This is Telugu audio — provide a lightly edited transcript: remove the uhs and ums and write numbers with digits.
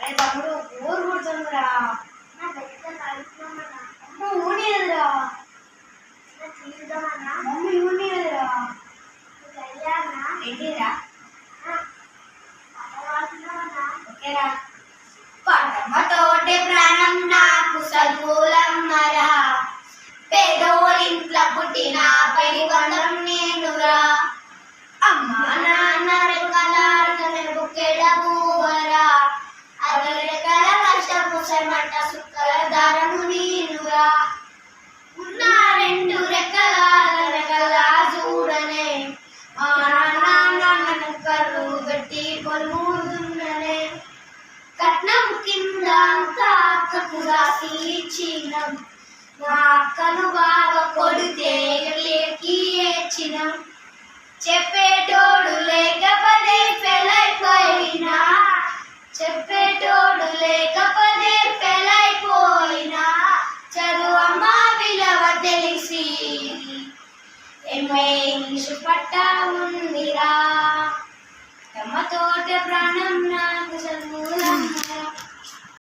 అరే తమ్ముడు ఊరు కూర్చుందిరా అమ్మ ఊనియదురా మమ్మీ ఊనియదురా ఏంటిరా ఓకేరా పటమతోటి ప్రాణం నాకు సద్గులమ్మరా పేదోరింట్ల పుట్టిన పెరిగొండం నేనురా అమ్మ నాన్న రెక్కలార్గనే బుక్కెడ బూవరా అరరెక్కల కష్టపు సెమంట సుక్కల దారము నేనురా ఉన్న రెండు రెక్కల చూడనే మా నాన్న నన్ను కర్రు గట్టి పొలుముదున్ననే కట్నం కింద అంతా అక్కకు రాసి ఇచ్చినం మా అక్కను బాగా కొడితే లేకి ఏడ్చినం చెప్పేటోడు లేకపోతే ఫెలైపోయినా చెప్పేటోడు లేకపోతే ఫెలైపోయినా చదువమ్మ విలువ తెలిసి ఎంఏ ఇంగ్లీషు పట్టా ఉందిరా